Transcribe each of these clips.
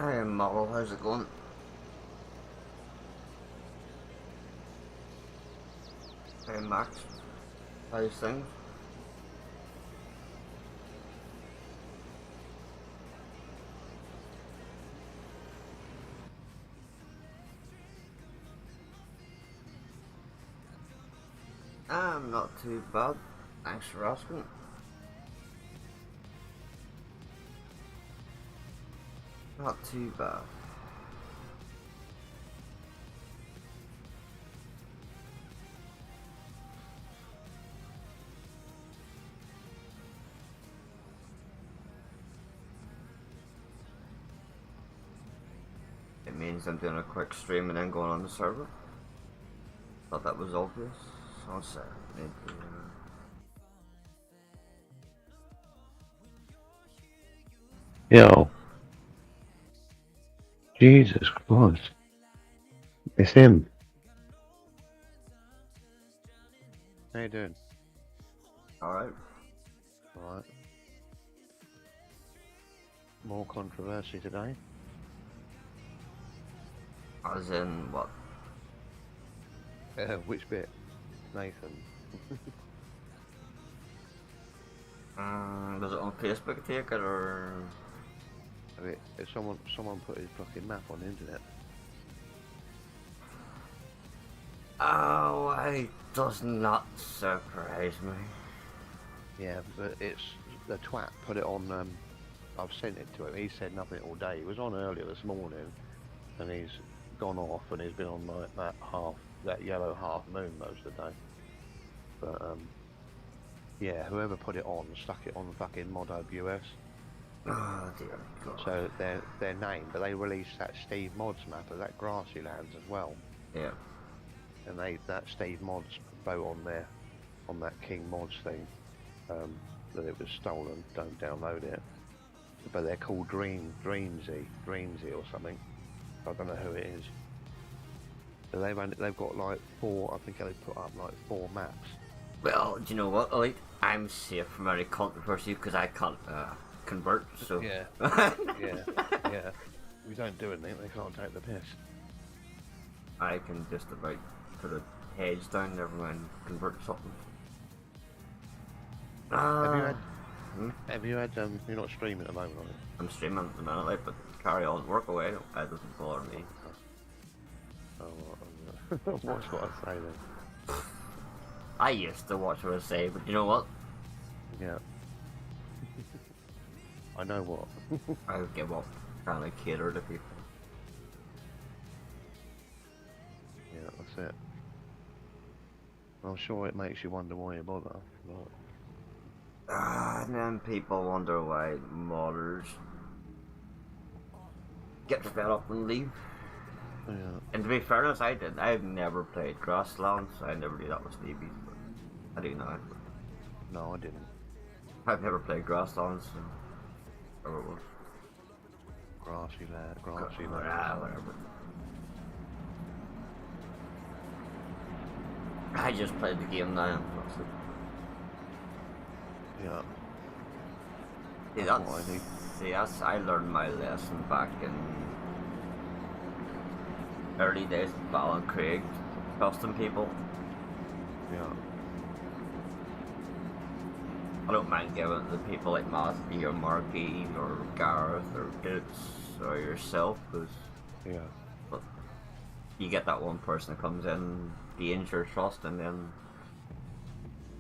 Hey Model, how's it going? Hey Max, how's things? I'm not too bad, thanks for asking. Not too bad. It means I'm doing a quick stream and then going on the server. Thought that was obvious. So sorry. Yo. Jesus Christ. It's him. How you doing? Alright. Alright. More controversy today. As in what? Which bit? Nathan. Was it on Facebook take it or? If someone put his fucking map on the internet. Oh, it does not surprise me. Yeah, but it's the twat put it on. I've sent it to him. He said nothing all day. He was on earlier this morning, and he's gone off, and he's been on like that yellow half moon most of the day. But yeah, whoever put it on stuck it on fucking Motherboard US. Oh dear God. So their name, but they released that Steve Mods map of that grassy lands as well. Yeah. And that Steve Mods wrote on that King Mods thing that it was stolen. Don't download it. But they're called Dreamsy or something. I don't know who it is. So they've got like 4. I think they put up like 4 maps. Well, do you know what, Elite? I'm safe from any controversy because I can't convert, so... Yeah. yeah. We don't do anything, they can't take the piss. I can just about put a hedge down, never mind convert something. Have you had, you're not streaming at the moment, are you? I'm streaming at the minute, like, but carry on, work away, it doesn't bother me. Oh, watch what I say then. I used to watch what I say, but you know what? Yeah. I know what. I would give up trying to cater to people. Yeah, that's it. I'm sure it makes you wonder why you bother. But... And then people wonder why modders get fed up and leave. Yeah. And to be fairness, I've never played Grasslands, so I never knew that was Stevie's, but I do now. No, I didn't. I've never played Grasslands, so... Or it was. Grassy land. Whatever. I just played the game now. Yeah. I learned my lesson back in early days of Balan Craig, trusting people. Yeah. I don't mind giving it to people like Matthew or Marky or Gareth or Goots or yourself, because you get that one person that comes in, gains your trust, and then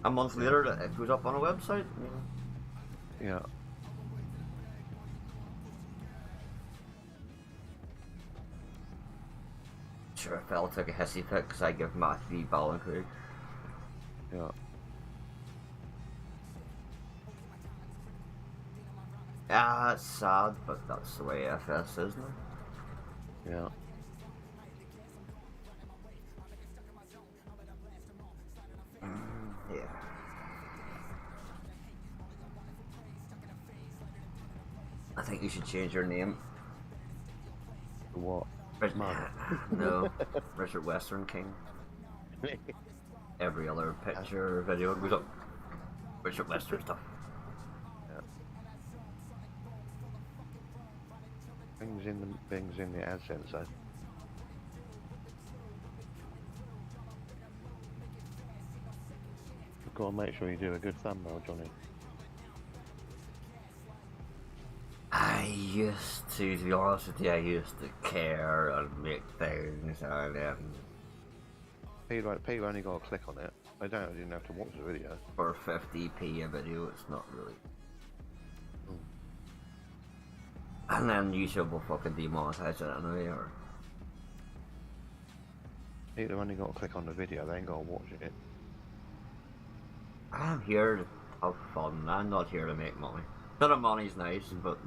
a month later it goes up on a website. You know? Yeah. Sure, if I'll take a hissy fit because I give Matthew Balan Craig. Yeah. Yeah, it's sad, but that's the way FS is, isn't it? Yeah. Yeah. I think you should change your name. What? No, Richard Western King. Every other picture or video goes up. Richard Western stuff. Things in the AdSense though. You've got to make sure you do a good thumbnail, Johnny. I used to be honest with you, I used to care and make things and People only got to click on it. They didn't have to watch the video. for 50p a video, it's not really. And then YouTube will fucking demonetize it anyway, or... People only got to click on the video, they ain't got to watch it. I'm here to have fun, I'm not here to make money. Bit of money's nice, but...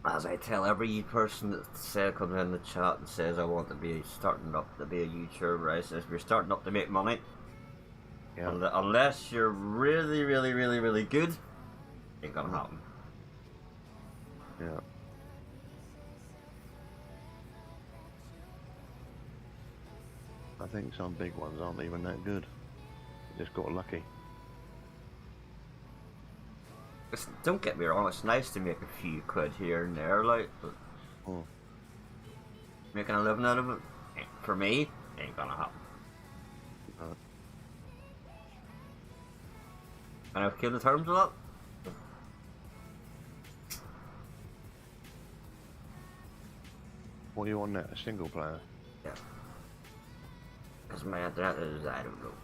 As I tell every person that comes in the chat and says I want to be starting up to be a YouTuber, I says if you're starting up to make money, yeah. Unless you're really, really, really, really good, ain't gonna happen. Yeah. I think some big ones aren't even that good. They just got lucky. Don't get me wrong, it's nice to make a few quid here and there, like, but making a living out of it, for me, ain't gonna happen. And I've came to terms with that. What are you on now? A single player? Yeah. Because my internet is, I don't know,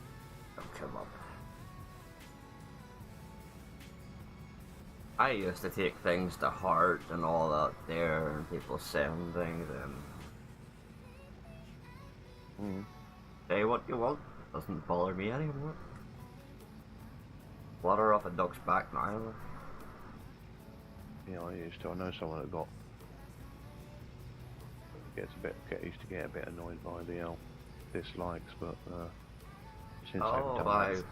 don't come up. I used to take things to heart and all that there, and people saying things, and say what you want, doesn't bother me anymore. Water off a duck's back now. Yeah, I know someone that used to get a bit annoyed by the dislikes, but since I've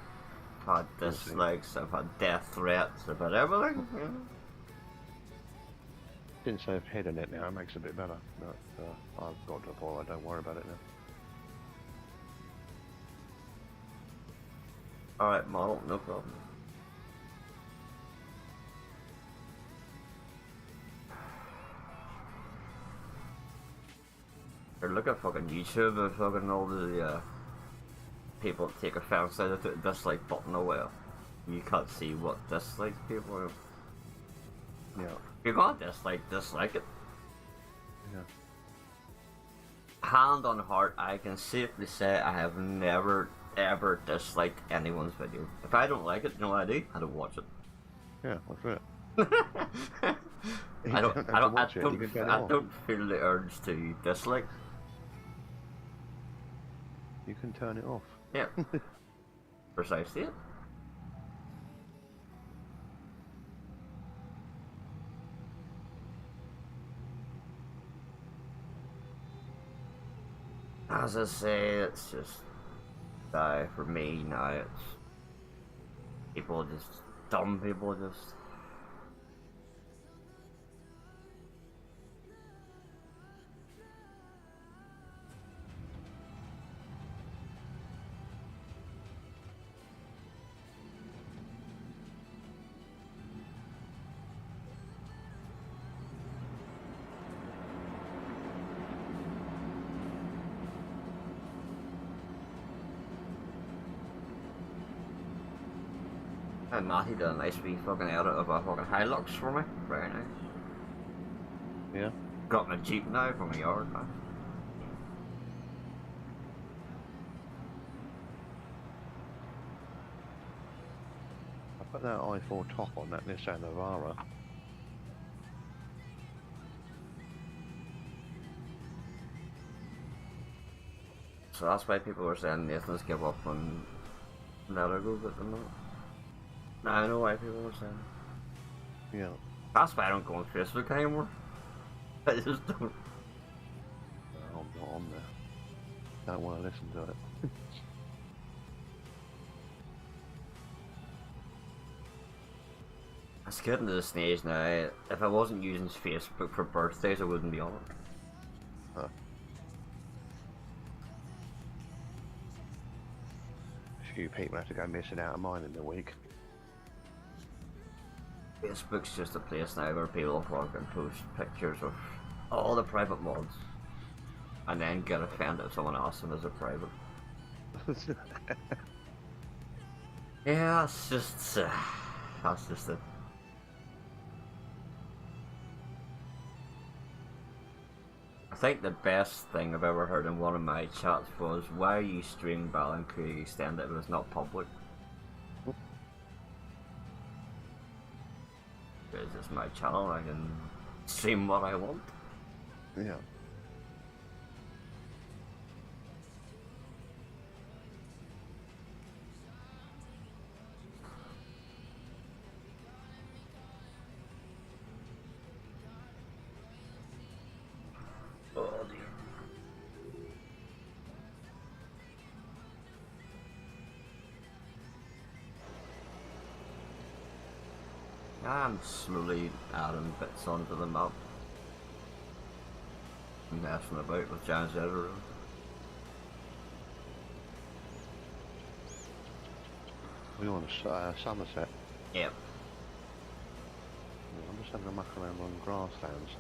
had dislikes, I've had death threats, I've had everything. Yeah. Since I've hidden it now, it makes it a bit better. But I've got to a point I don't worry about it now. Alright, model, no problem. Or look at fucking YouTube and fucking all the people take offense out of the dislike button away. You can't see what dislikes people are. Yeah. If you're gonna dislike it. Yeah. Hand on heart, I can safely say I have never ever disliked anyone's video. If I don't like it, you know what I do? I don't watch it. Yeah, that's it. I don't feel the urge to dislike. You can turn it off. Yeah. Precisely it. As I say, it's just for me now, it's dumb people just and Matty did a nice wee fucking edit of a fucking Hilux for me. Very nice. Yeah. Got my Jeep now from my yard now. I put that i4 top on that Nissan Navara. So that's why people were saying Nathan's give up on Motherboard at the moment. Now I know why people were saying. Yeah. That's why I don't go on Facebook anymore. I just don't. I'm not on there. Don't want to listen to it. It's getting to the stage now. If I wasn't using Facebook for birthdays, I wouldn't be on it. Huh. A few people have to go missing out of mine in the week. Facebook's just a place now where people fucking post pictures of all the private mods and then get offended if someone asks them as a private. Yeah, that's just it. I think the best thing I've ever heard in one of my chats was, why are you streaming Balan Creek Extended if it's not public? Because it's my channel, I can stream what I want. Yeah. Oh dear. I'm slowly adding bits onto the map. Messing about with Giant's Editor. We want Somerset. Yep. I'm just having a muck around on grasslands.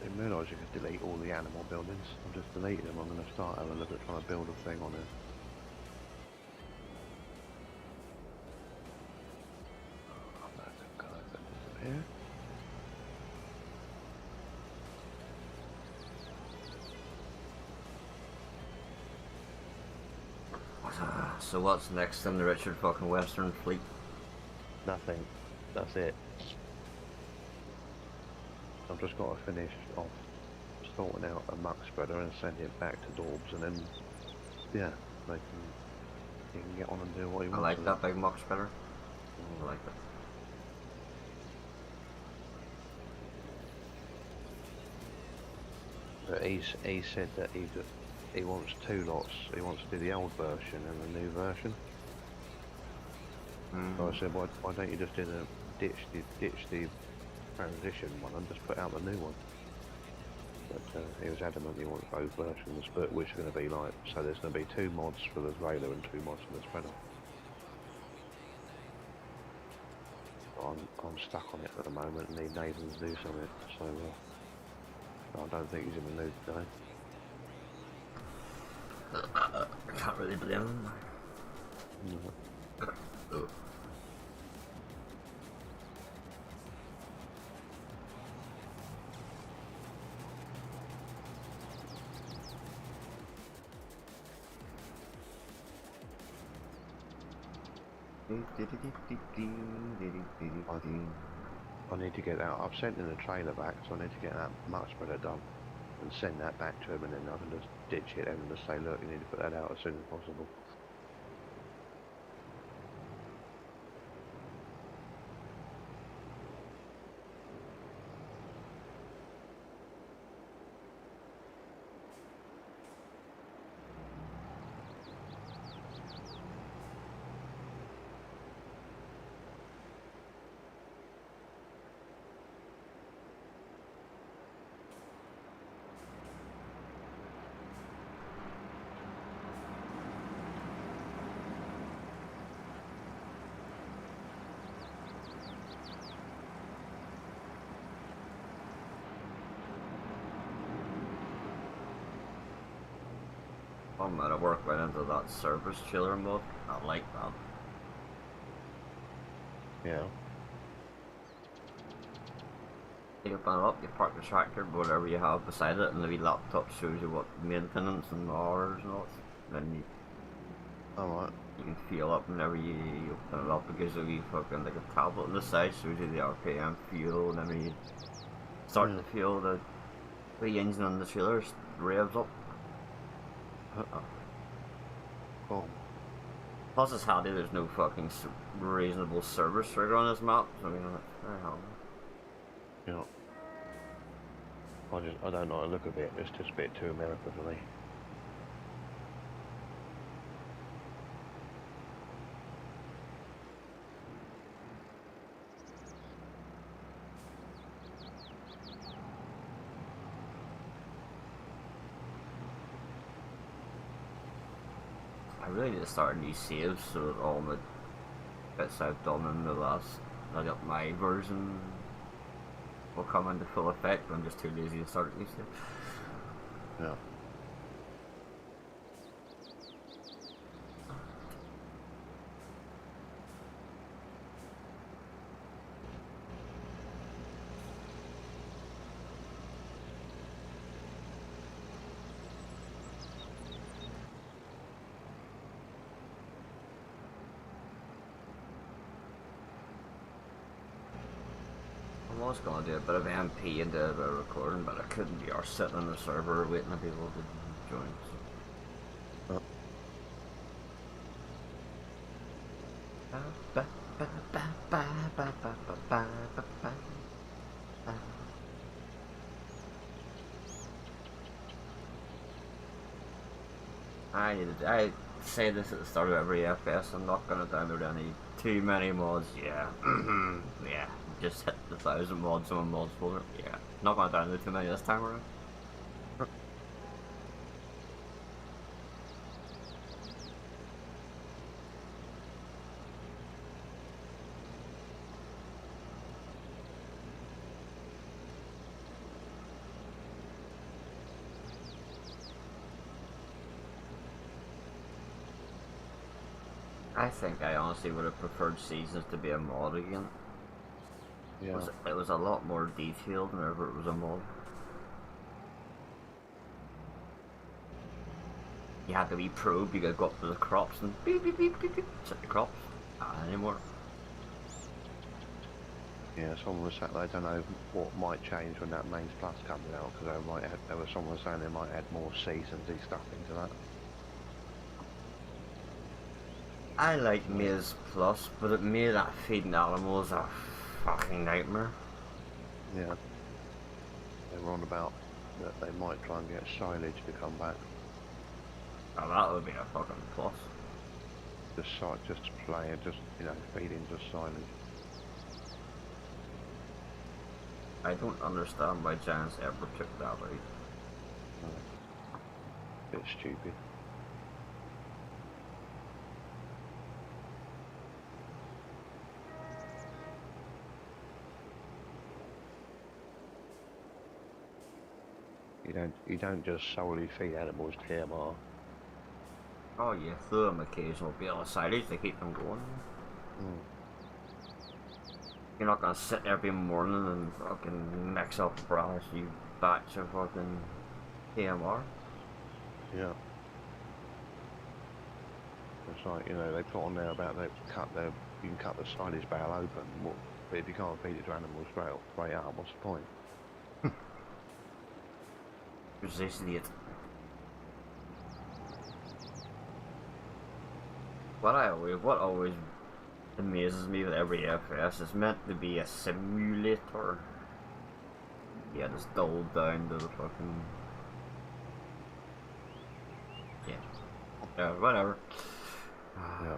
I didn't realise you could delete all the animal buildings. I'm just deleting them. I'm going to start having a look at trying to build a thing on it. Here. So what's next in the Richard fucking Western Fleet? Nothing. That's it. I've just got to finish off sorting out a muck spreader and send it back to Dorbs, and then yeah, he can get on and do what he wants. I like that big muck spreader. I like that. But he said that he wants two lots. He wants to do the old version and the new version. So I said, why don't you just ditch the transition one and just put out the new one? But he was adamant he wants both versions, but which are going to be like, so there's going to be 2 mods for the trailer and 2 mods for the spreader. I'm stuck on it at the moment and need Nathan to do something, so I don't think he's in the mood today. I can't really blame him. No. I need to get that. I've sent in the trailer back, so I need to get that much spreader done and send that back to him, and then I can just ditch it and just say, look, you need to put that out as soon as possible. I'm gonna work right into that service chiller mode. I like that. Yeah. You open it up, you park the tractor, whatever you have beside it, and the wee laptop shows you what maintenance and hours and all. Then Alright. you can feel up whenever you open it up. It gives you a wee fucking like a tablet on the side, shows you the RPM fuel, and then when you start to feel the engine on the trailer revs up. Cool. Plus it's handy, there's no fucking reasonable service trigger on this map, so I mean, that's very handy. Yeah. I don't know, I look a bit, it's just a bit too American for me. I really need to start a new save so that all the bits I've done in the last I got my version will come into full effect, but I'm just too lazy to start it these days. Yeah. I was gonna do a bit of MP and do a bit of recording, but I couldn't be arsed sitting on the server waiting for people to join. Oh. I say this at the start of every FPS, I'm not gonna download any too many mods, yeah. Yeah, just hit the 1,000 mods on mods folder, yeah. Not gonna download too many this time around. I think I honestly would have preferred Seasons to be a mod again. Yeah. It was a lot more detailed whenever it was a mod. You had to be probe, you could go up to the crops and beep beep beep beep beep, set the crops. Not anymore. Yeah, someone was saying, I don't know what might change when that mains plus comes out, because there was someone saying they might add more seasons-y stuff into that. I like Maze Plus, but it made that feeding animals a fucking nightmare. Yeah. They were on about that they might try and get silage to come back. Oh, that would be a fucking plus. Just playing, just, you know, feeding just silage. I don't understand why Giants ever took that out. Bit stupid. You don't just solely feed animals TMR. Oh, you throw them occasional bit of silage to keep them going. You're not gonna sit every morning and fucking mix up a brand new batch of fucking TMR. Yeah. It's like, you know, they put on there about you can cut the silage bale open, but if you can't feed it to animals straight up, what's the point? Precisely it. What always amazes me with every FPS is meant to be a simulator. Yeah, just dulled down to the fucking... Yeah, whatever. Yeah.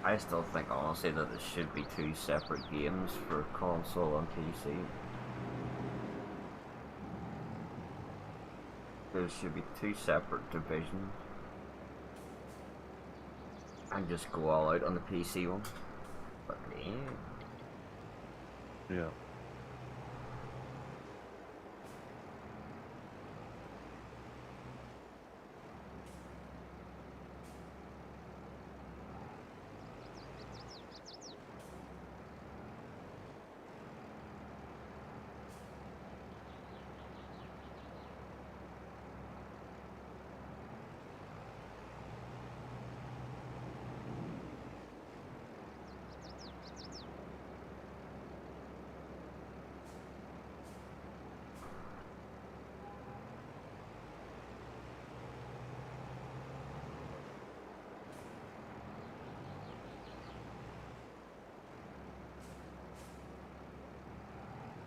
I still think honestly that there should be two separate games for console and PC. There should be two separate divisions. And just go all out on the PC one. But yeah. Yeah.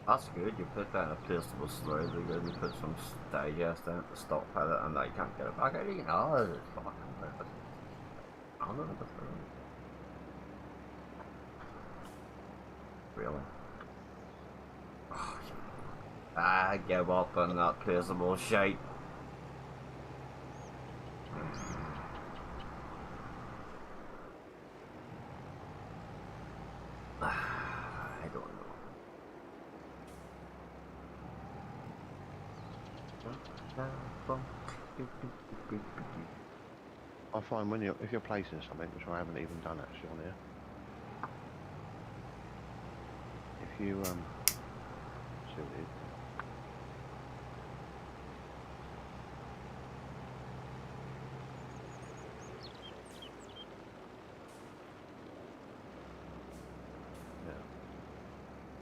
That's good, you put that in a placeable storage, you good, and put some digest in it to stockpile it, and I can't get it back out again. Oh, this is fucking perfect. I don't know what the fuck. Really? Oh, I give up on that placeable shite. I find when if you're placing something, which I haven't even done actually on here, if you see what it is.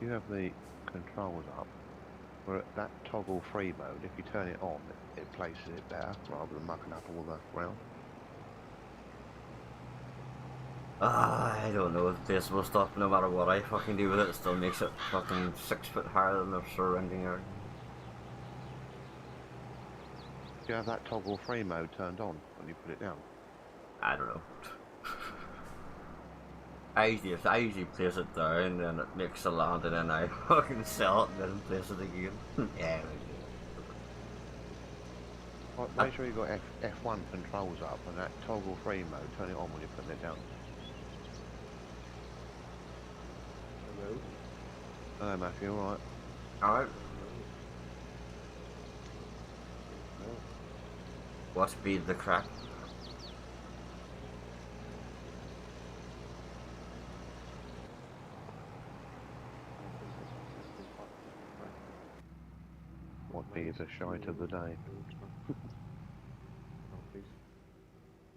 You have the controls up, where at that toggle free mode, if you turn it on, it places it there rather than mucking up all the ground. I don't know, it's placeable stuff, no matter what I fucking do with it, it still makes it fucking 6 foot higher than the surrounding area. Do you have that toggle free mode turned on when you put it down? I don't know. I usually place it down, and it makes a land, and then I fucking sell it and then place it again. Yeah. Make sure you got F1 controls up and that toggle free mode, turn it on when you're putting it down. Hello? Hello Matthew, alright? Alright. No. What's be the crack? What be the shite of the day?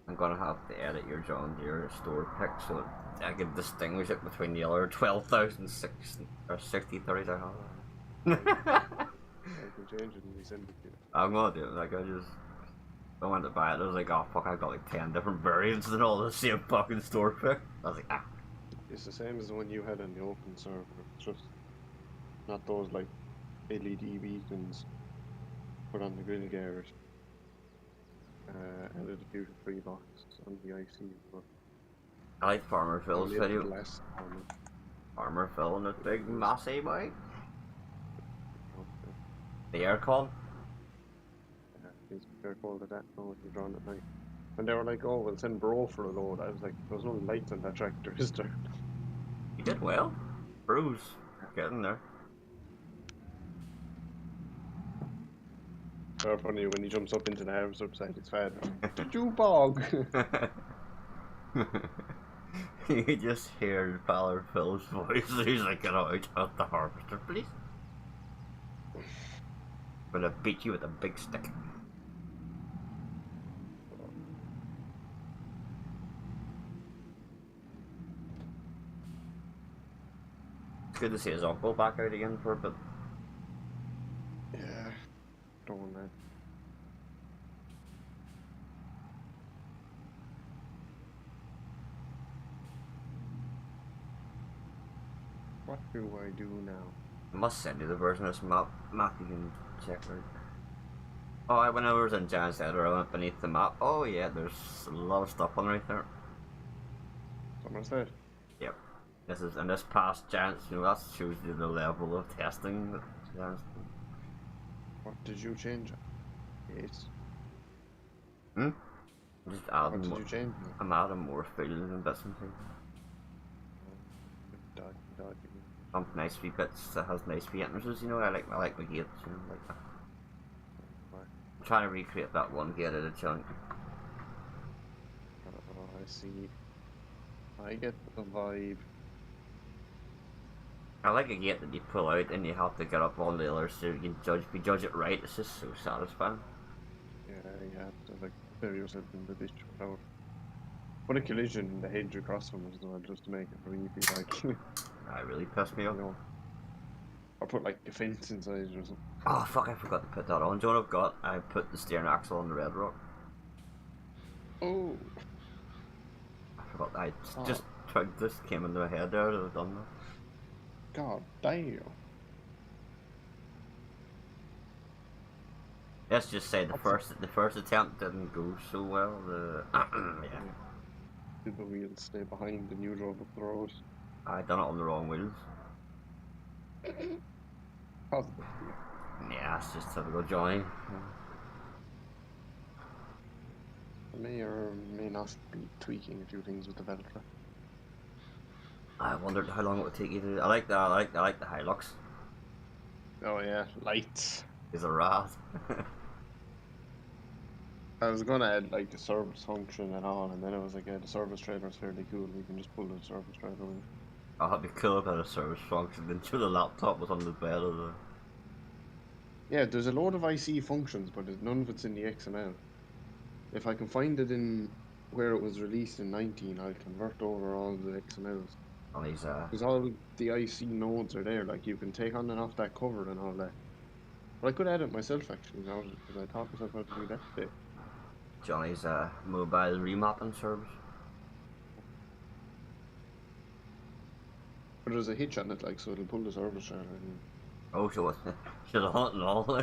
I'm gonna have to edit your John Deere store pic so I can distinguish it between the other 12,060 or 6030s I have. I can change it and resend it to you. I'm gonna do it, like I went to buy it, I was like, oh fuck, I've got like 10 different variants and all the same fucking store pic. I was like, ah. It's the same as the one you had on the open server, it's just not those like LED beacons put on the grill gears. Added a duty-free box on the IC, but I like Farmer Phil's a little video. less common. Farmer Phil and his big massive bike. Okay. The aircon. He's very cold at that now when you're drawn at night. And they were like, oh, we'll send bro for a load. I was like, there's no lights on that tractor, is there? You did well. Bruce. Getting there. So funny when he jumps up into the house upside his father. Did you bog? You just hear Father Phil's voice. He's like, get out of the harvester, please. I'm gonna beat you with a big stick. It's good to see his uncle back out again for a bit. Yeah, don't want that. What do I do now? I must send you the version of this map. You can check out. Oh, when I was in Giant's Editor, I went beneath the map. Oh yeah, there's a lot of stuff on right there. Someone said. Yep. This is, and this past Giants, you know, that shows you the level of testing that Giants do. What did you change? Yes. Hmm? Just What adding did more, you change? I'm adding more feelings and bits and things. Some nice wee bits that has nice wee entrances, you know, I like the gates, you know, like that. I'm trying to recreate that one gate at a chunk. Oh, I see. I get the vibe. I like a gate that you pull out and you have to get up on the other so you can judge it right. It's just so satisfying. Yeah, you have to like bury yourself in the ditch without. Put a collision in the hedge across from us as well, just to make it really like. That really pissed me off. You know, or put like a fence inside or something. Oh fuck, I forgot to put that on. Do you know what I've got? I put the steering axle on the Red Rock. Oh. I forgot, I just twigged this, came into my head there, I'd have done that. God damn. Let's just say the first attempt didn't go so well. Yeah. Did the wheels stay behind and you drove up the road? I done it on the wrong wheels. Positive. Yeah, it's just typical Johnny. I may or may not be tweaking a few things with the Velcro. I wondered how long it would take you to. I like the Hilux. Oh yeah, lights. He's a rat. I was gonna add like the service function and all, and then I was like, yeah, the service trailer is fairly cool. You can just pull the service trailer with it. I'll have to kill about a service function until the laptop was on the bed of the. Yeah, there's a load of IC functions, but none of it's in the XML. If I can find it in where it was released in 19, I'll convert over all the XMLs. On his Because all the IC nodes are there, like you can take on and off that cover and all that. But I could add it myself actually now, because I taught myself how to do that today. Johnny's mobile remapping service. But there's a hitch on it, like, so it'll pull the service trailer in. Oh, she was should have hunted all.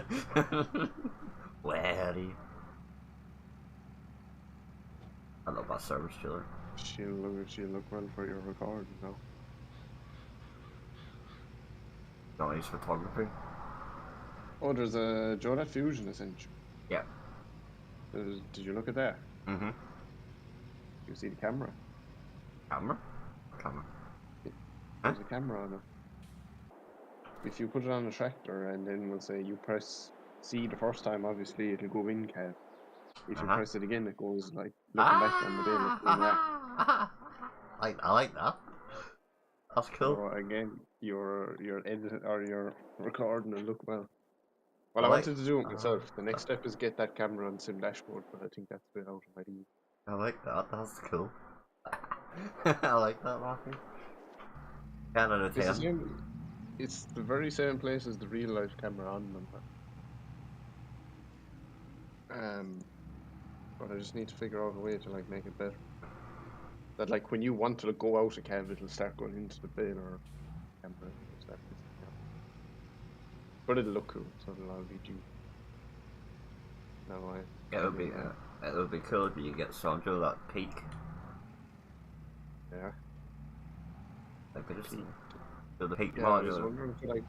Waddy. I love that service trailer. She'll look well for your recording now. Johnny's photography. Oh, there's a Jodat Fusion Essential. Yeah. Did you look at that? Mm-hmm. You see the camera? Camera? Camera. There's a camera on it. If you put it on a tractor and then we'll say you press C the first time, obviously it'll go in cab. If you press it again, it goes like looking back on the day looking back. I like that. That's cool. So again, your edit or your recording will look well. Well, I I like- wanted to do it myself. The next step is get that camera on sim dashboard, but I think that's a bit out of my league. I like that. That's cool. I like that, Matthew. 10 out of 10. It's the very same place as the real life camera on them. But I just need to figure out a way to like make it better. That like when you want to go out a cab, it'll start going into the bin or camera. It'll start pissing out. But it'll look cool, so it'll all be due. No, It would be cool if you get some of that peak. yeah. Like I just do the peak Yeah, I was module. wondering if like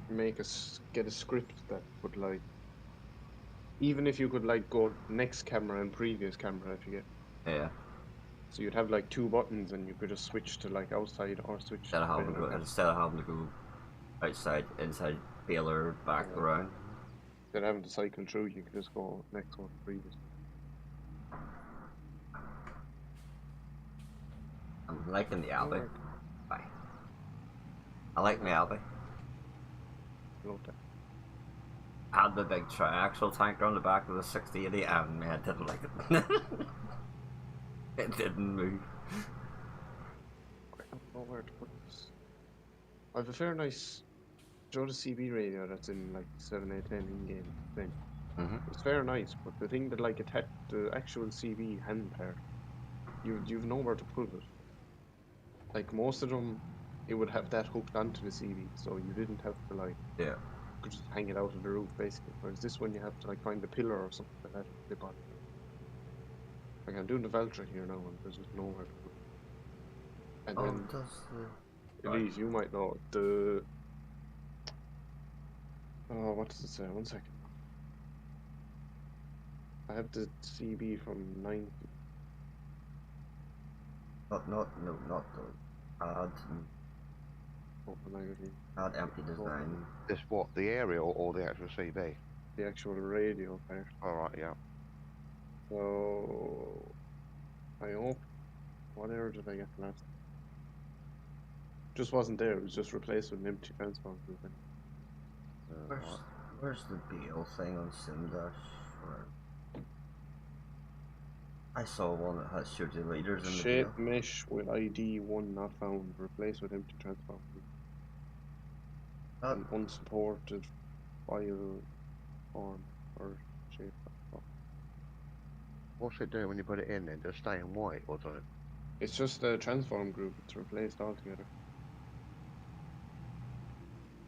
get a script that would like, even if you could like go next camera and previous camera, if you get. Yeah. So you'd have like two buttons and you could just switch to like outside or switch. Instead of having to go outside, inside, failure, back, around. Instead of having to cycle through, you could just go next one, previous. I'm liking the Abbey. Bye. I like my Abbey. Love that. I had the big triaxial tanker on the back of the 6080 and I didn't like it. It didn't move. I don't know where to put this. I have a fair nice Joda CB radio that's in like 7810 in-game thing. It's fair nice, but the thing that like the actual CB hand part, you've nowhere to put it. Like most of them, it would have that hooked onto the CB, so you didn't have to like. Yeah. You could just hang it out of the roof basically. Whereas this one, you have to like find a pillar or something like that to clip on. Like I'm doing the Valtra here now, and there's just nowhere to put it. And then does the... Elise, you might know the. Oh, what does it say? 1 second. I have the CB from 90. Not the Open magazine. add empty design. This what? The aerial or the actual CB? The actual radio part. Alright, yeah. So I hope. What error did I get last? Just wasn't there. It was just replaced with an empty transform group. Where's the BL thing on SimDash? I saw one that has showed the leaders in the Shape BL. mesh with ID 1 not found. Replaced with empty transform group. An unsupported file form or shape. What's it doing when you put it in then? Does it stay in white or does it? It's just a transform group. It's replaced altogether.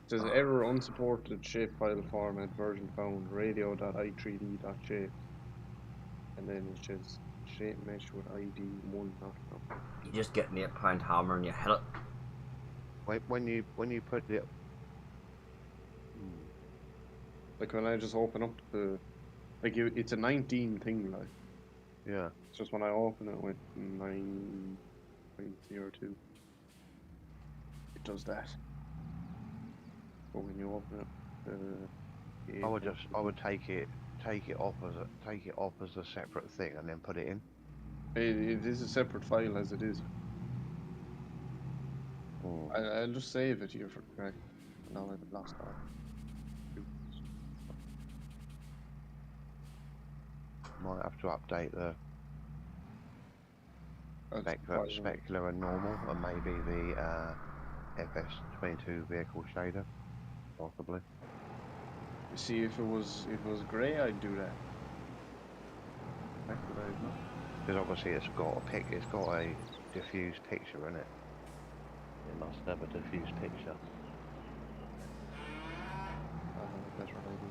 It says error unsupported shapefile format version found radio.i3d.shape, and then it says shape mesh with ID 1 not found. You just get an £8 hammer and you hit it. Wait, when you put it, Like when I just open up the, like it's a 19 thing, like. yeah. It's just when I open it with 9.02, it does that. But when you open it, I would take it take it off as a separate thing and then put it in? It is a separate file as it is. Hmm. I'll just save it here for crack. Now I've lost all. Might have to update the That's fine. specular and normal, and maybe the FS22 vehicle shader, possibly. You see, if it was grey, I'd do that. Because obviously it's got a diffused picture in it. It must have a diffused picture. That's what I do.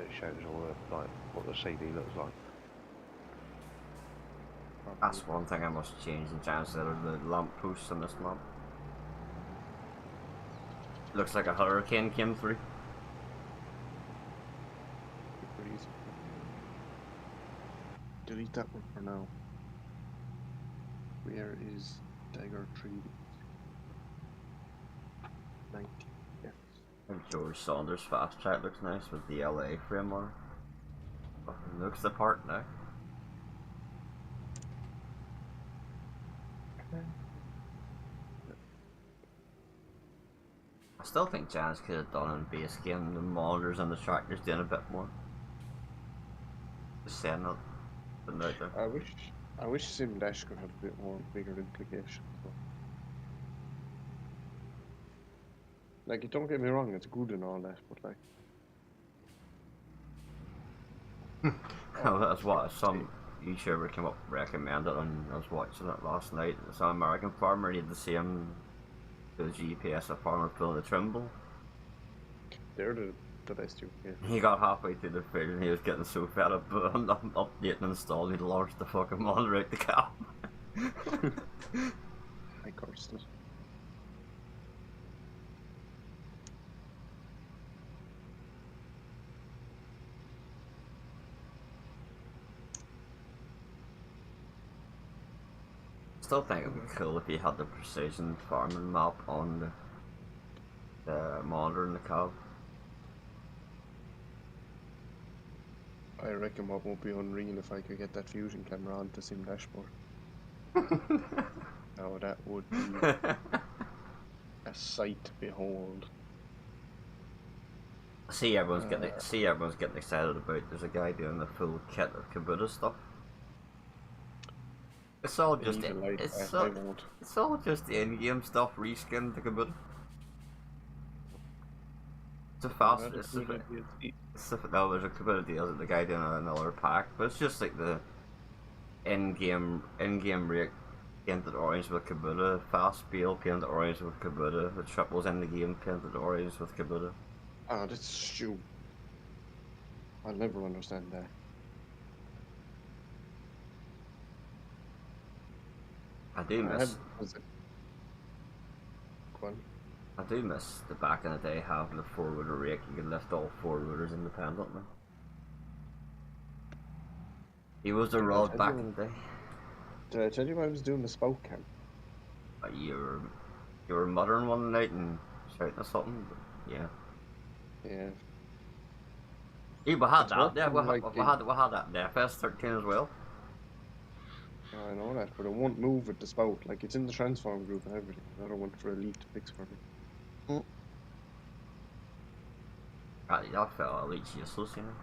It shows all the, like what the CD looks like. That's one thing I must change in terms of the lamp posts on this map. Looks like a hurricane came through. Pretty easy. Delete that one for now. Where is Dagger 3? 90. Yeah. And George Saunders fast track looks nice with the LA frame on it. Fucking looks the part now. I still think Jans could have done in base game the monitors and the tractors doing a bit more. Just saying that, but out there. I wish Sim Dash could have a bit more bigger implications. Like, don't get me wrong, it's good and all that, but like. Oh, that's what some YouTuber came up recommended, and I was watching it last night. Some American farmer did the same to the GPS of farmer pulling the Trimble. They're the best you can get. He got halfway through the fridge and he was getting so fed up, but I'm updating and installing, he launched the fucking monitor out the cab. I cursed it. Still think it would be cool if you had the precision farming map on the monitor in the cab. I reckon what won't be unreal if I could get that fusion camera onto Sim Dashboard. Now that would be a sight to behold. See everyone's getting excited about. There's a guy doing the full kit of Kubota stuff. It's all just it's all just in-game stuff reskinned to Kubota. It's a fast. No, there's a Kubota deal that the guy doing another pack, but it's just like the in-game rate painted orange with Kubota, fast Beal painted orange with Kubota, the triples in the game painted orange with Kubota. Oh, that's stupid. I'll never understand that. I do miss. Go on. I do miss the back in the day having a four-wheeler rake. You could lift all four wheelers independently. He was the rod back in the day. Did I tell you I was doing the spoke cam? You were muttering one night and shouting or something. But yeah. Yeah. Yeah, we had that. Yeah, we had that in the FS13 as well. I know that, but it won't move with the spout. Like, it's in the transform group and everything. I don't want for Elite to fix for me. That felt Elite's useless, you know.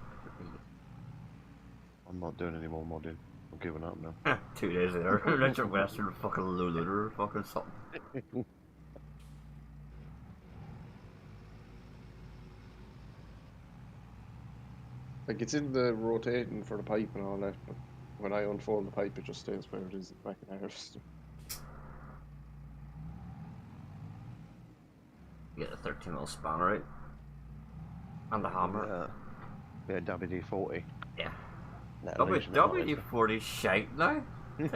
I'm not doing any more modding. I'm giving up now. 2 days later, Richard Western fucking Luluder or fucking something. Like, it's in the rotating for the pipe and all that, but when I unfold the pipe, it just stays where it is back in our system. You get a 13mm spanner out. And the hammer. Yeah, WD-40. Yeah. WD-40 shite now? It's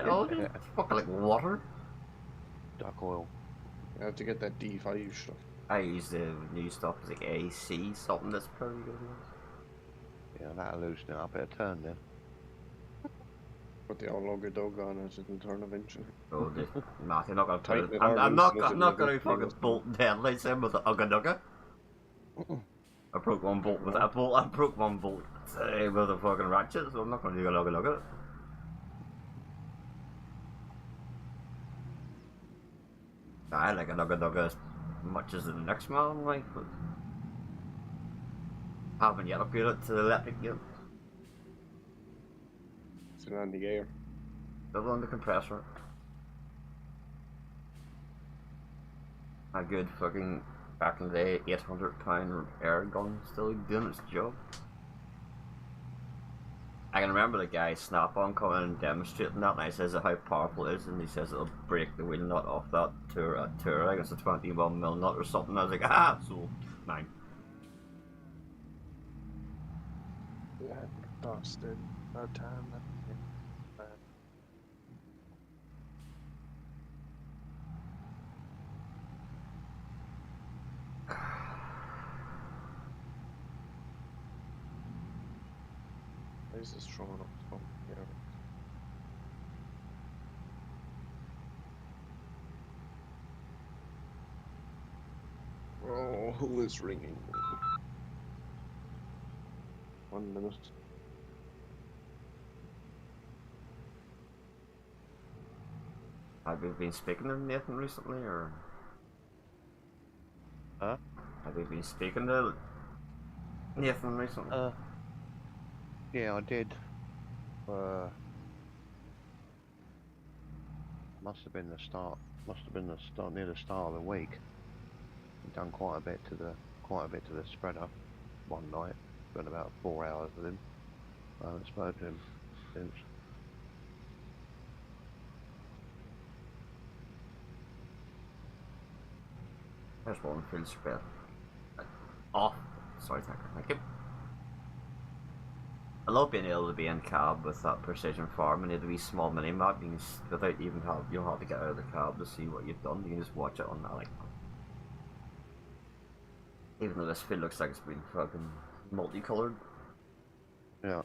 fucking like water. Duck oil. I have to get that D5 stuff. I use the new stuff, it's like AC something that's pretty good. Yeah, that'll loosen it up at a turn then. Put the old logger dog on it, it'll turn eventually. Oh, Matt, you're not gonna turn it. I'm not gonna fucking bolt headlights in with the Ugga Dugga. I broke one bolt with that bolt. I broke one bolt with a fucking ratchet, so I'm not going to do a look at it. I like a look as much as the next man, like, but haven't yet upgraded to the electric yet. Still on the air. Still on the compressor. A good fucking back in the day £800 air gun still doing its job. I can remember the guy Snap-on coming and demonstrating that, and I says how powerful it is, and he says it'll break the wheel nut off that tour. I guess a 21mm nut or something. I was like, ah, sold. Mine. Yeah, busted. About time. Why is this throwing up smoke here? Oh, who is ringing? 1 minute. Have you been speaking to Nathan recently, or? Huh? Have you been speaking to Nathan recently? Yeah, I did. Must have been the start. Near the start of the week. Done quite a bit to the spreader one night. Spent about 4 hours with him. I haven't spoken to him since. There's one full spread. Off. Sorry, thank you. I love being able to be in cab with that precision farm and it be small mini map. You can without even you don't have to get out of the cab to see what you've done. You can just watch it on that. Like, even though this field looks like it's been fucking multicolored. Yeah.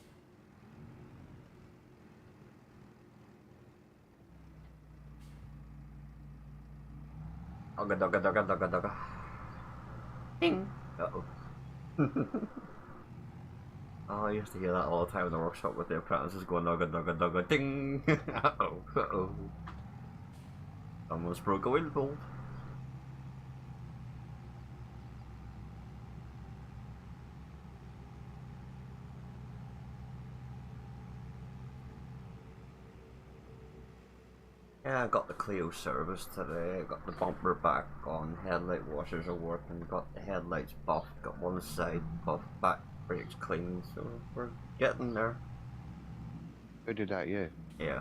Dugga. Ding. Uh-oh. Oh, I used to hear that all the time in the workshop with the apprentices going dugga ding. Uh-oh. Almost broke a wheel bolt. Yeah, I got the Clio service today, I got the bumper back on, headlight washers are working, got the headlights buffed, got one side buffed, back brakes clean, so we're getting there. Who did that, you? Yeah.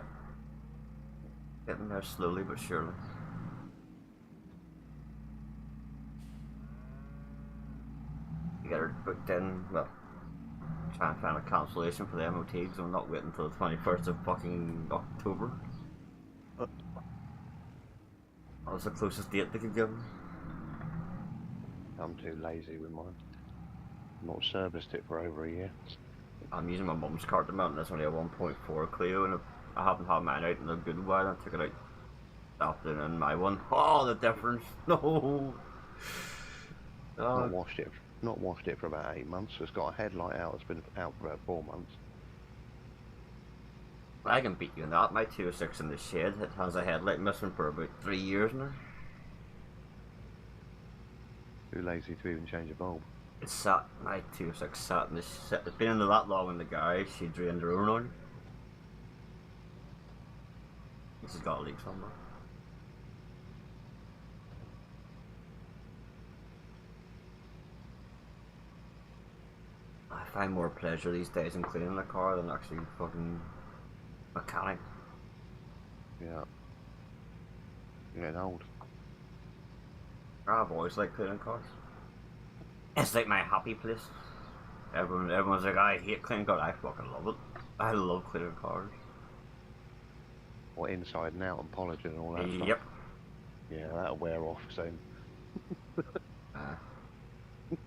Getting there slowly but surely. You get her booked in, well, try and find a cancellation for the MOT, because I'm not waiting until the 21st of fucking October. That was the closest date they could give me. I'm too lazy with mine. Not serviced it for over a year. I'm using my mum's car at the moment. That's only a 1.4 Clio, and I haven't had mine out in a good while. I took it out this afternoon in my one. Oh, the difference! No. Not washed it for about 8 months. It's got a headlight out. It's been out for about 4 months. I can beat you in that. My 206 in the shed, it has a headlight missing for about 3 years now. Too lazy to even change a bulb. It's sat, my 206 sat in the shed. It's been in that long in the garage. She drained her own on. This has got a leak somewhere. I find more pleasure these days in cleaning the car than actually fucking mechanic. Yeah. You're getting old. I've always liked cleaning cars. It's like my happy place. Everyone's like, I hate cleaning cars. I fucking love it. I love cleaning cars. What, inside and out and polishing and all that stuff? Yep. Yeah, that'll wear off soon. It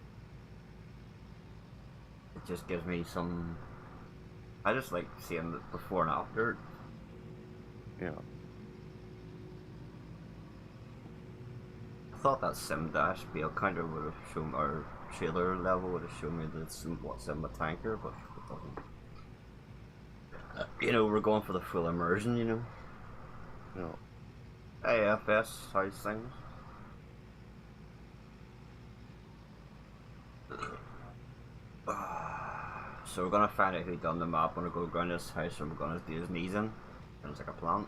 just gives me some... I just like seeing the before and after. Yeah. I thought that sim dash BL counter would have shown or trailer level would have shown me that's what's in my tanker, but it doesn't. You know, we're going for the full immersion, you know. No. AFS, how's things? So we're gonna find out who done the map. We're gonna go around this house and we're gonna do his knees in. Sounds like a plan.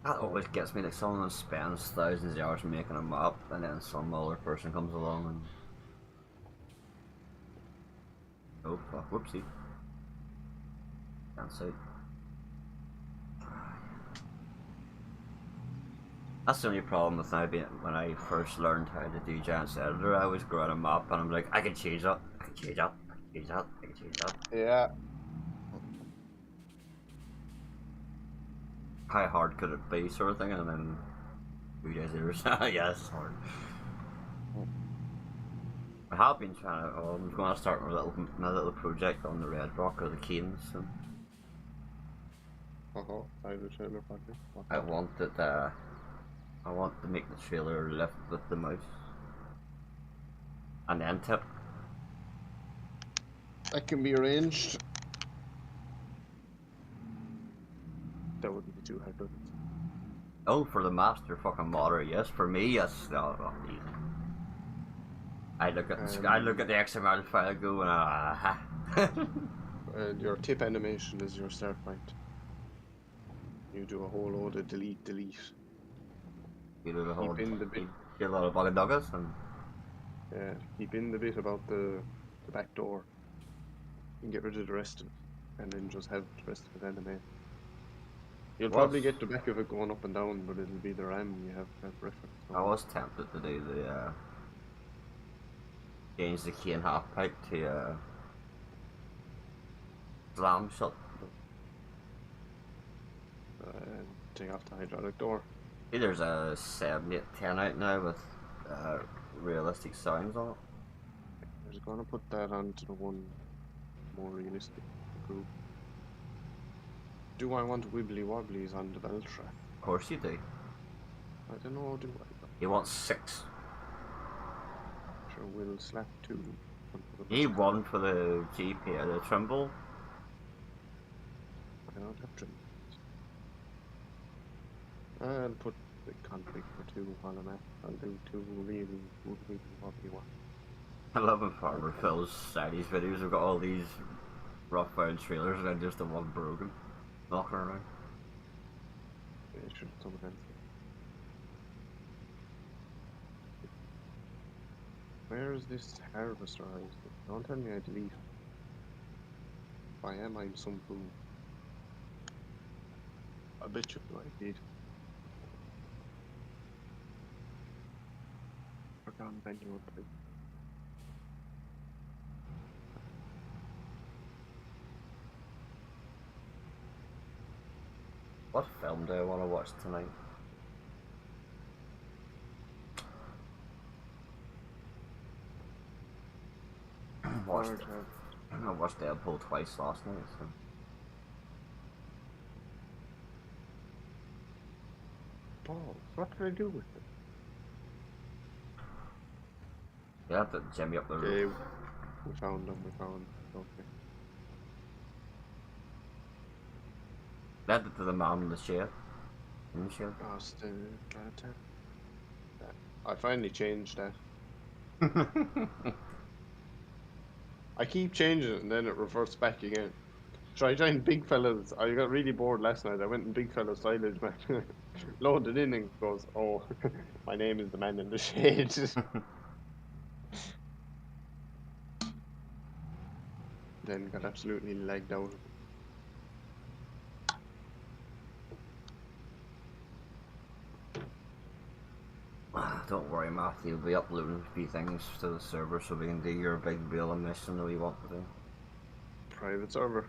That always gets me, like someone spends thousands of hours making a map and then some other person comes along and... Oh fuck, whoopsie. Can't see. That's the only problem with now being, when I first learned how to do Giant's Editor, I always go out a map and I'm like, I can change that, I can change that, I can change that, I can change that. Yeah. How hard could it be, sort of thing, and then 2 days later, yeah, it's hard. I have been trying to, I'm going to start my little project on the Red Rock or the Canes. So I the trailer project. I want it, I want to make the trailer lift with the mouse. And then tip. That can be arranged. That wouldn't be too hard, would it? Oh, for the master fucking modder, yes. For me, yes. No, not easy. I look at the XML file and go, and your tip animation is your start point. You do a whole load of delete. You do the whole Keep in the bit. Get a lot of buggy duggers and... Yeah, keep in the bit about the back door. And get rid of the rest of it. And then just have the rest of it animate. You'll probably get the back of it going up and down, but it'll be the RAM you have reference. I was tempted to do the change the key and half pipe to slam shut. Take off the hydraulic door. See, there's a 7, 8, 10 out now with realistic sounds on it. I was gonna put that onto the one more realistic group. Do I want wibbly wobblies on the belt track? Of course you do. I don't know, do I? You want 6. Sure, we'll slap 2. You need 1 for the GP, the tremble. I don't have trim. I'll put the config for 2 while I'm at. I'll do 2 really wobbly ones. I love when Farmer Phil's Sadie's videos have got all these rough bound trailers and then just the one broken. Knocking around. Yeah, should have done it. Where is this harvester? Don't tell me I delete. If I am, I'm some fool. I bet you I did. Forgotten manual plate. What film do I want to watch tonight? I watched Deadpool twice last night. So. Balls. What can I do with it? You have to jimmy up the Okay, roof. we found them. Okay. Led it to the man in the shed. In the shed. Oh, still got it. I finally changed that. I keep changing it and then it reverts back again. Try trying big fellas. I got really bored last night. I went in big fella silage, man. Loaded in and goes, oh, my name is the man in the shade. Then got absolutely lagged out. Don't worry, Matthew. We'll be uploading a few things to the server so we can do your big bill and mission that we want to do. Private server.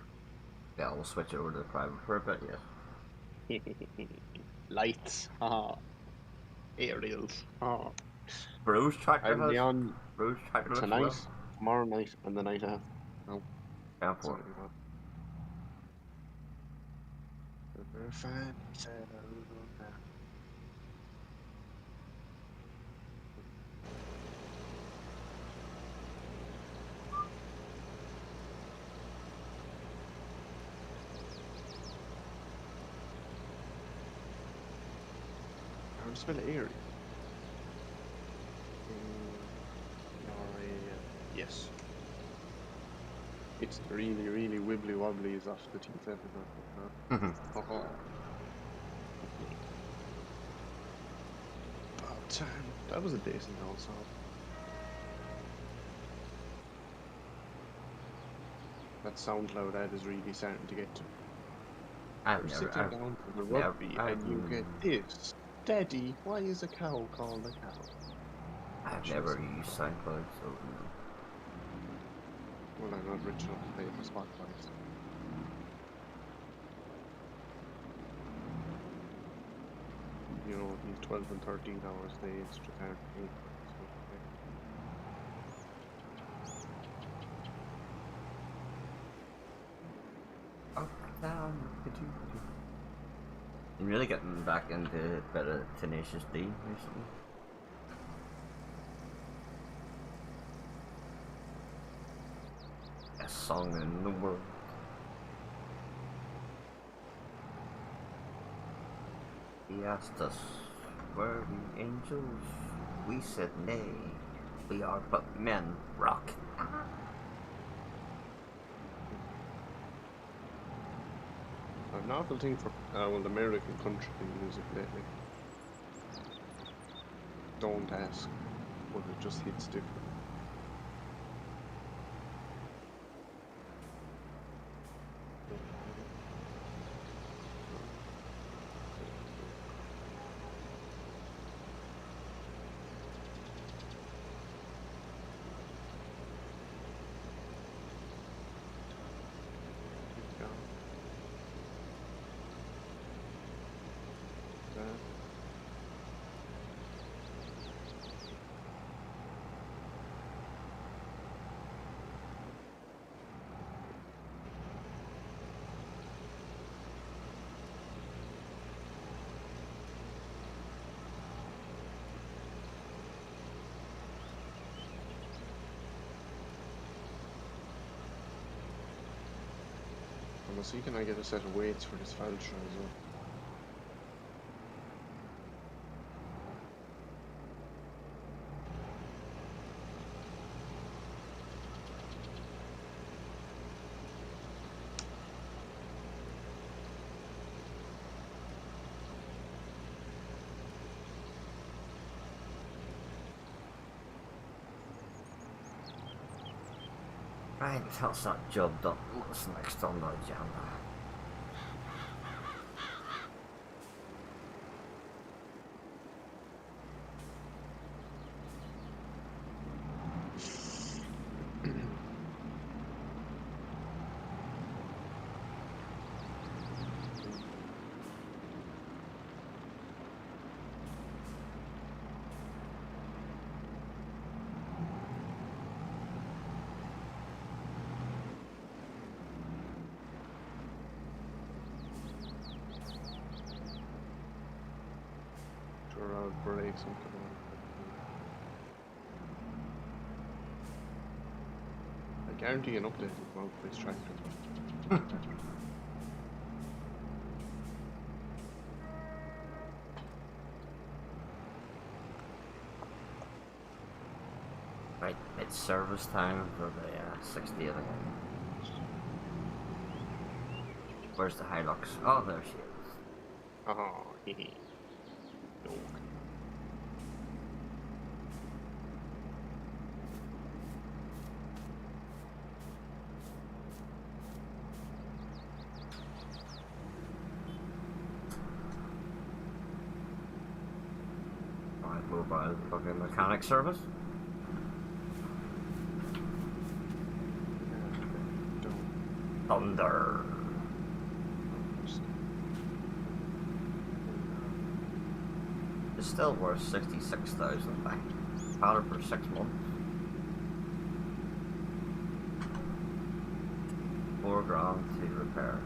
Yeah, we'll switch over to the private for a bit, yes. Lights. Aerials. Bruce Tractor I'll be has... on Bruce Tractor We're fine, said I will now. I would spell area. Yes. It's really, really wibbly wobbly is off the T7. Oh, about time. That was a decent also. That SoundCloud ad is really starting to get to me. You're sitting down for the rugby and you get this. Daddy, why is a cow called a cow? I've never used SoundCloud, so Well, I'm not rich enough to pay for Spotify. So. You know, these 12 and 13 hours a day, it's just hard to pay for. I'm really getting back into a bit of Tenacious D recently. Best song in the world. He asked us, were we angels? We said nay. We are but men. Rock. A novel thing for well, American country music lately. Don't ask, but it just hits different. So can I get a set of weights for this Valtra as well? Right, that's that job done. What's next on the agenda? Break something. I guarantee an update will come out for this tractor as well. Right, it's service time for the 60 again. Where's the Hilux? Oh, there she is. Oh, hehe. No. Mobile fucking mechanic service. Thunder. It's still worth 66,000 back. Had it for 6 months. 4 grand to repair.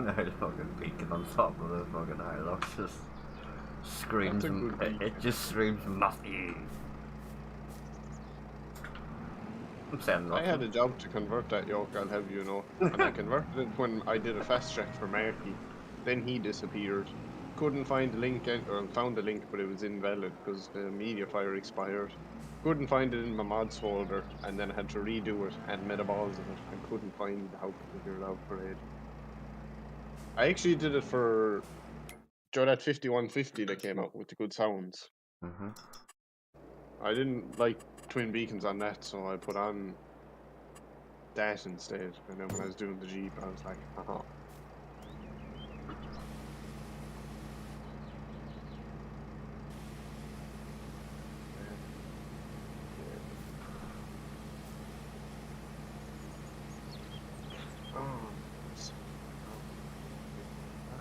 I fucking beacon on top of the fucking Hilux just screams. That's a good It beacon. just screams Matthew. I'm saying I had nothing. a job to convert that yoke, I'll have you know. And I converted it when I did a fast track for Marky. Then he disappeared. Couldn't find the link, or found the link, but it was invalid because the media file expired. Couldn't find it in my mods folder, and then I had to redo it and made a balls of it and couldn't find how to figure it out for it. I actually did it for that 5150 that came out with the good sounds. Mm-hmm. I didn't like twin beacons on that, so I put on that instead. And then when I was doing the Jeep, I was like, haha.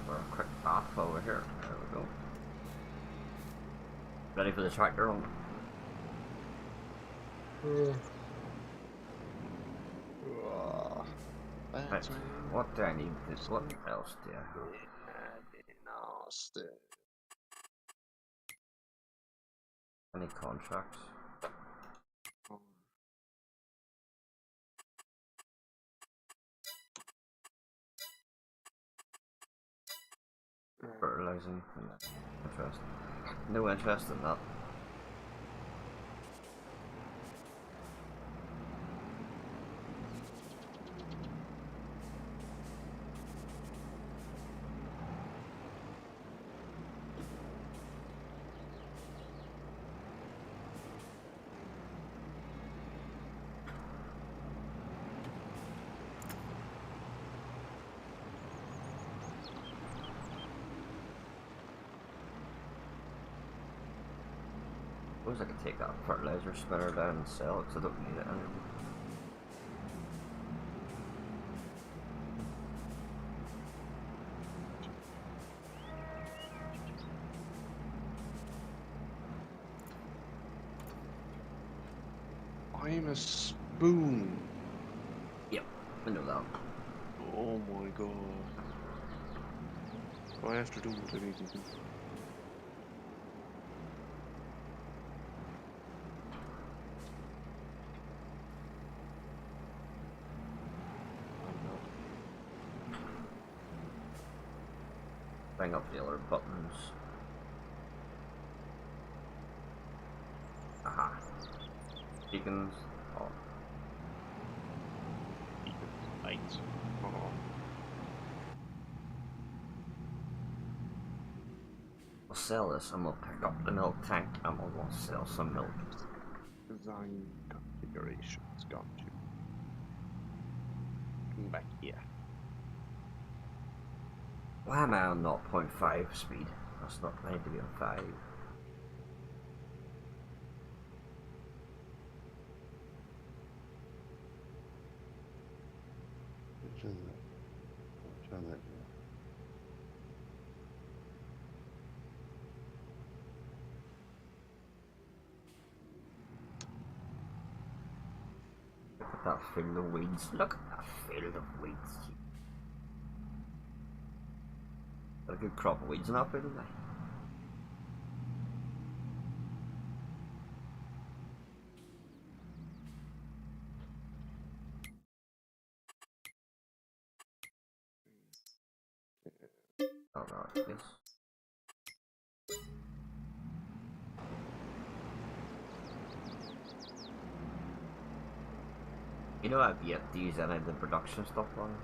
For a quick bath over here. There we go. Ready for the tractor home? Right. What do I need? What else do I have? Any contracts? Fertilizing? No interest. No interest in that. I suppose I could take that fertilizer spinner down and sell it because I don't need it anymore. I'm a spoon. Yep, I know that. Oh my god. Do I have to do what I need to do? Bring up the other buttons. Aha. Beacons. Oh. Lights. Oh. I'll sell this and we'll pick up the milk tank and we'll want to sell some milk. Design configurations. Got you. Come back here. Why am I on 0.5 speed? That's not meant to be on 5. Look at that field of weeds. Look at that field of weeds. Got a good crop of weeds in that field, didn't they? Alright, yes. You know, I've yet to use any of the production stuff on it.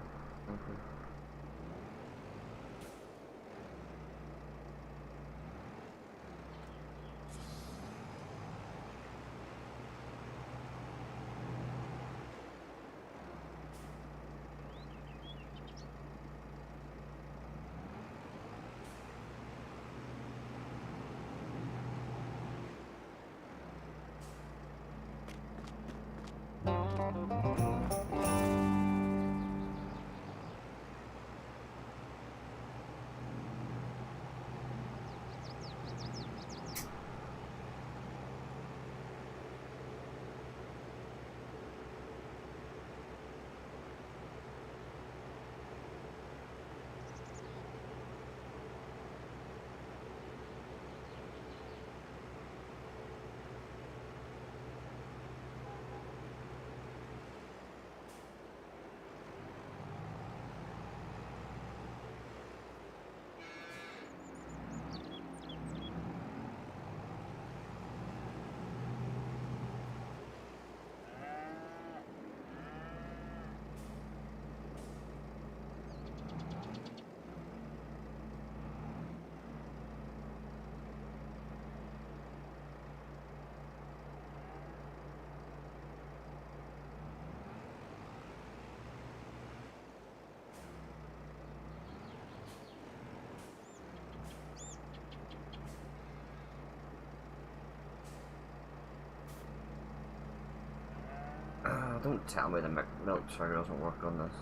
don't tell me the milk trigger doesn't work on this.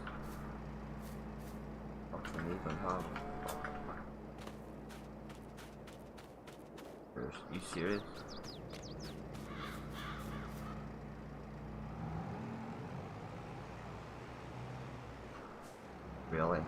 What can we even have? Are you serious? Really?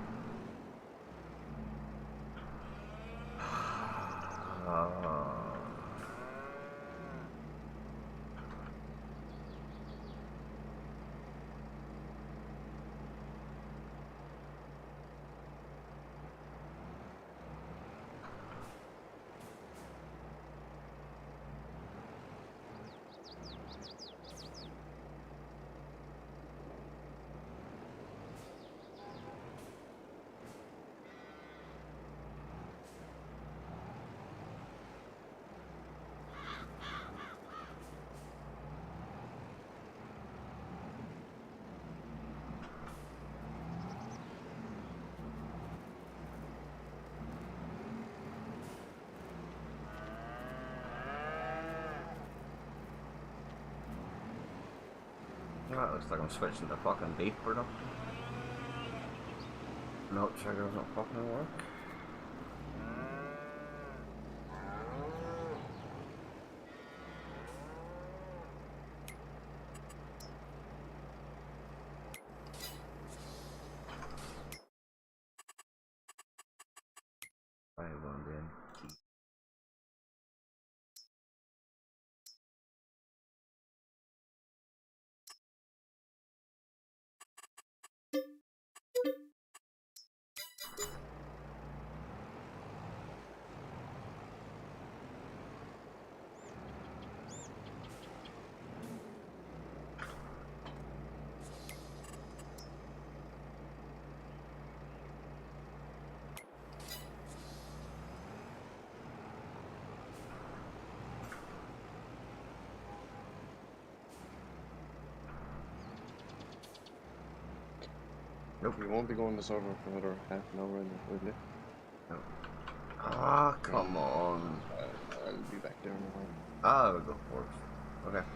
That looks like I'm switching to fucking beef production. Milk trigger doesn't fucking work. I won't do. Nope. You won't be going to server for another half an hour, will you? No. Ah, come on. I'll be back there in a while. Ah, we'll go for it. Okay.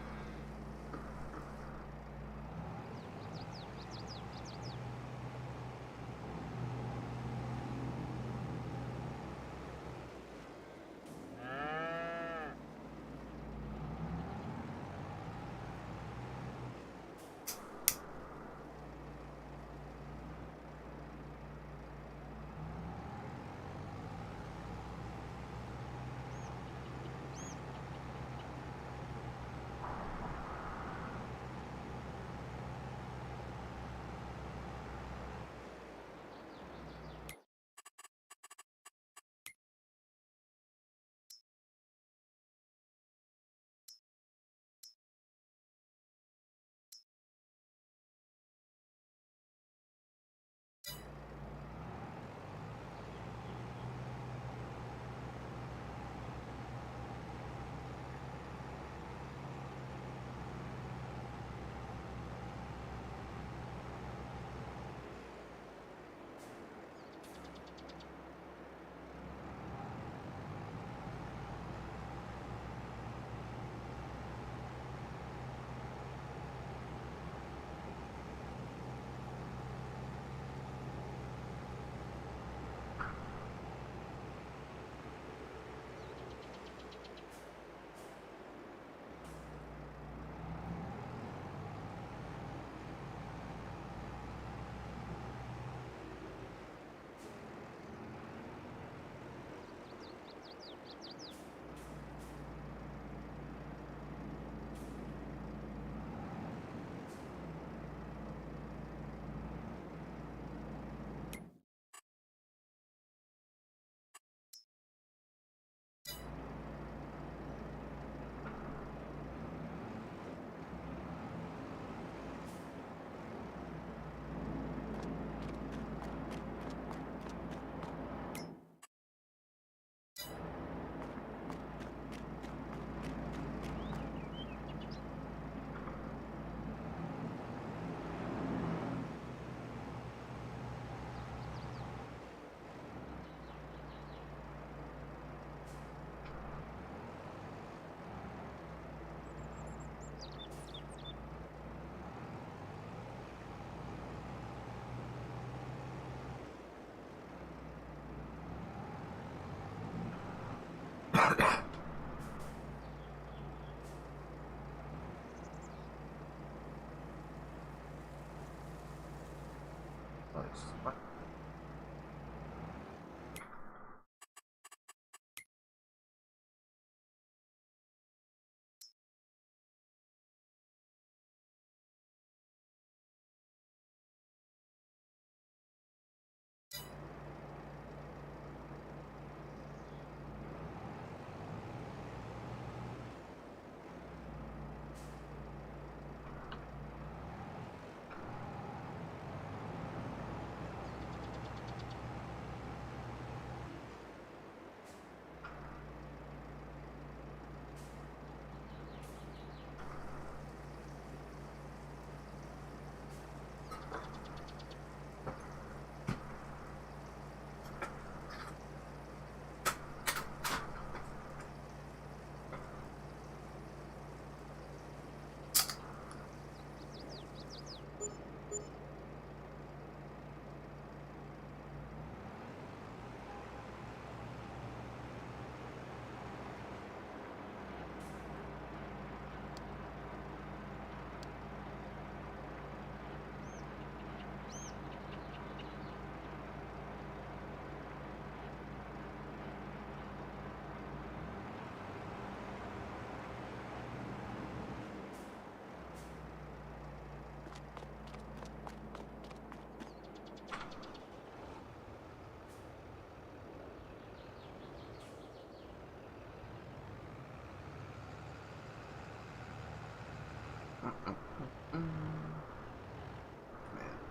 Man,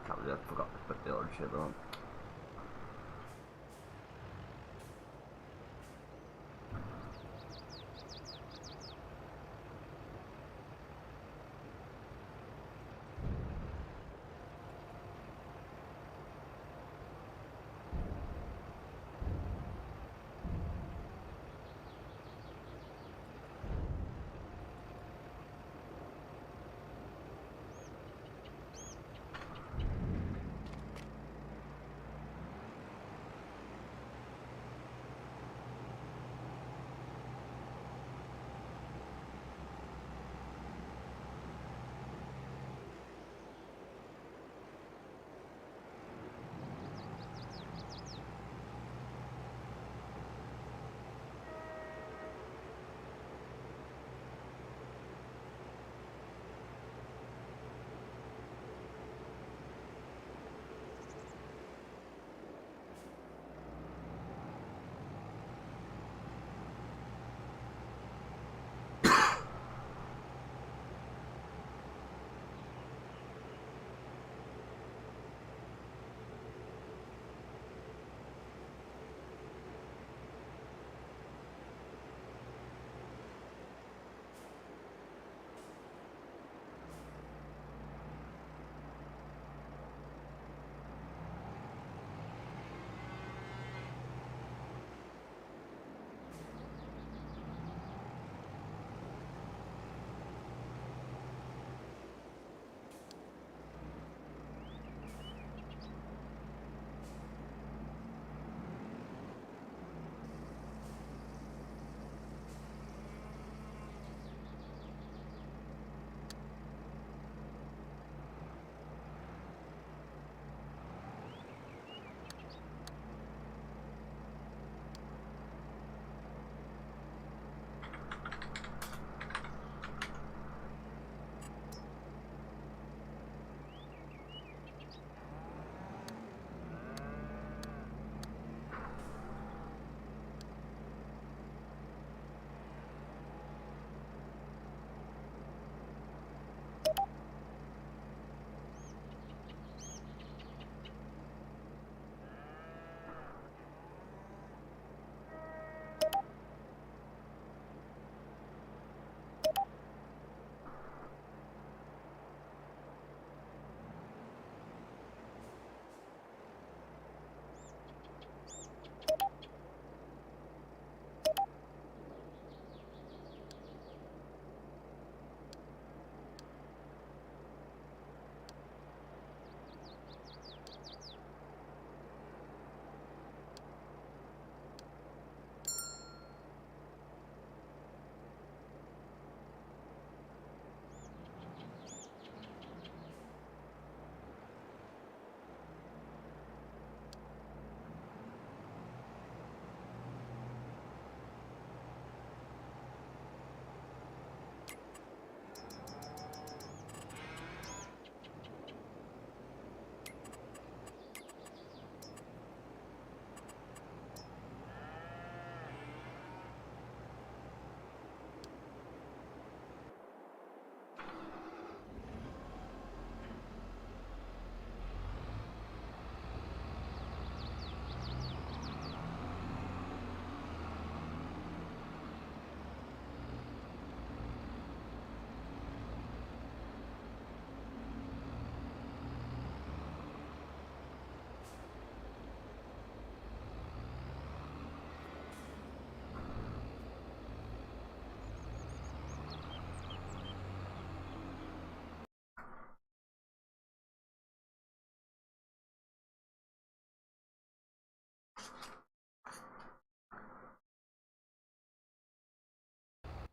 can't believe I forgot to put the other shit on.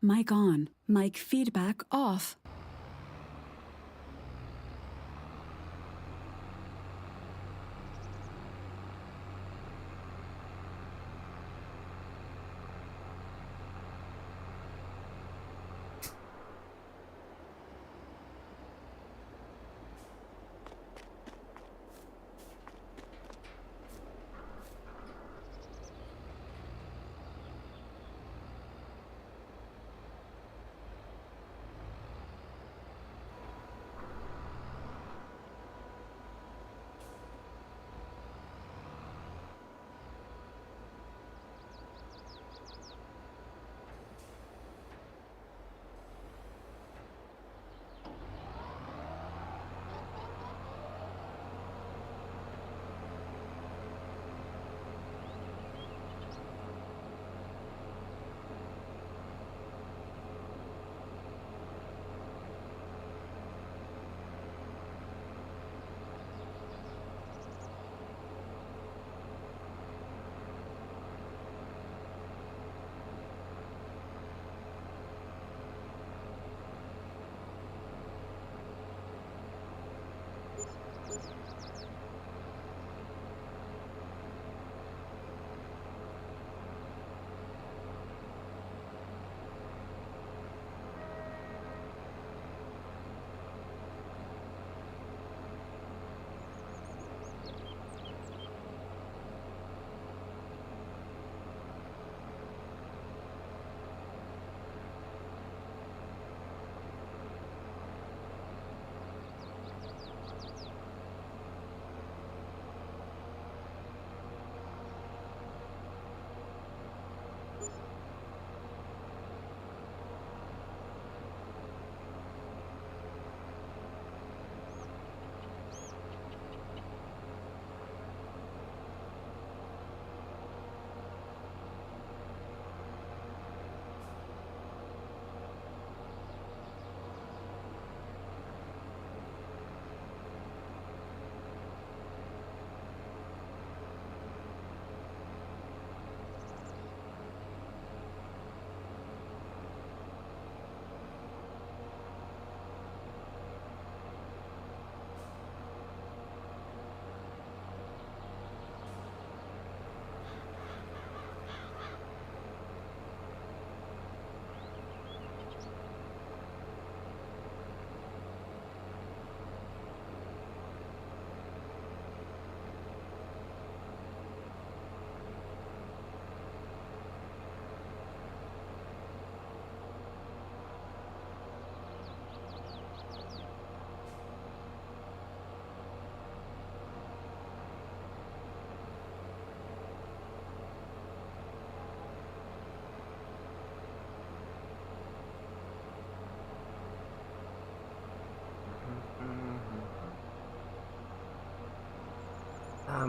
Mic on. Mic feedback off.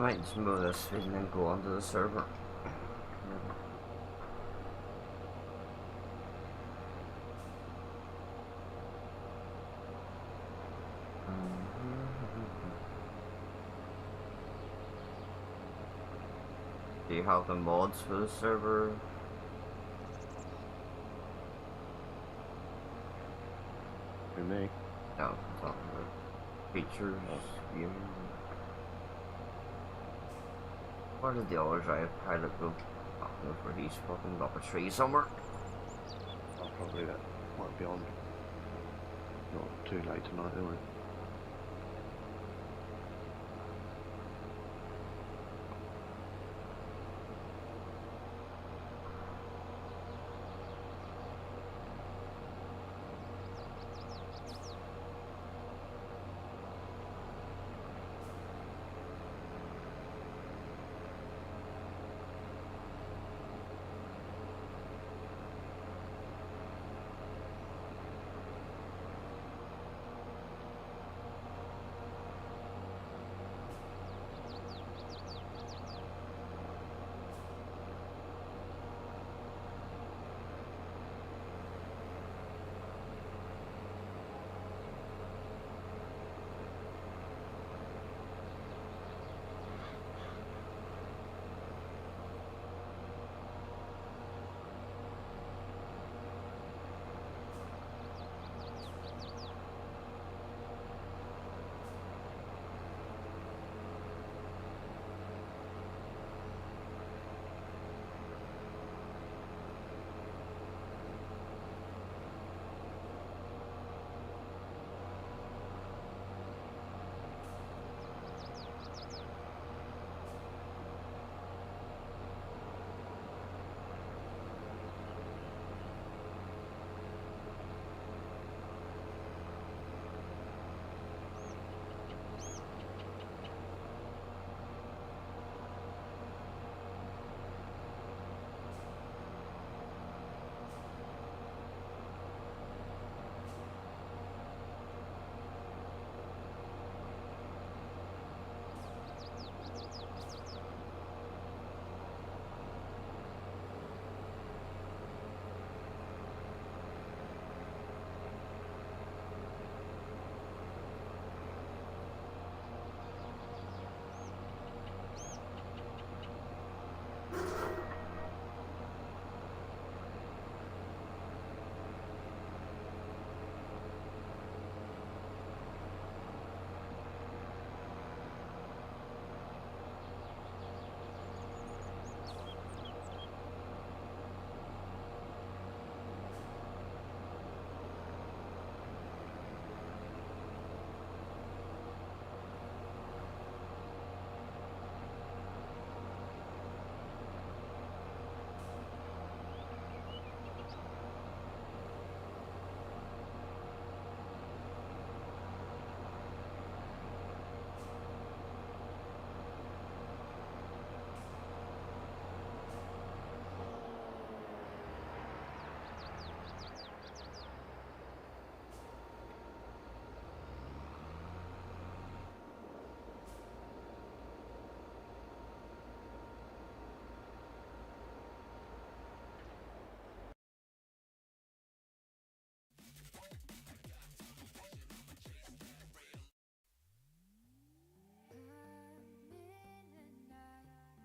might just move this and then go onto the server. Do you have the mods for the server? For me. No, I'm talking about features. You. Where did the other drive pilot go? I don't know where he's fucking up a tree somewhere. I'll probably that might be on. Not too late tonight, anyway.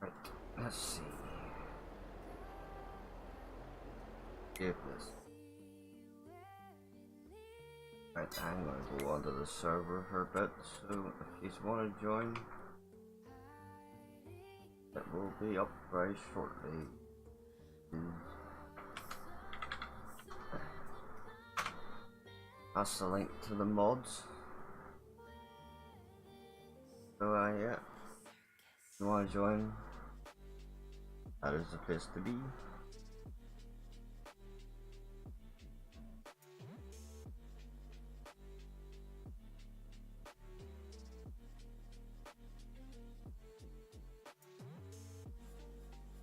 Right, let's see. Give this. Right, I'm gonna go onto the server for a bit, so if you want to join, it will be up very shortly. That's the link to the mods. So yeah, if you want to join, that is the place to be.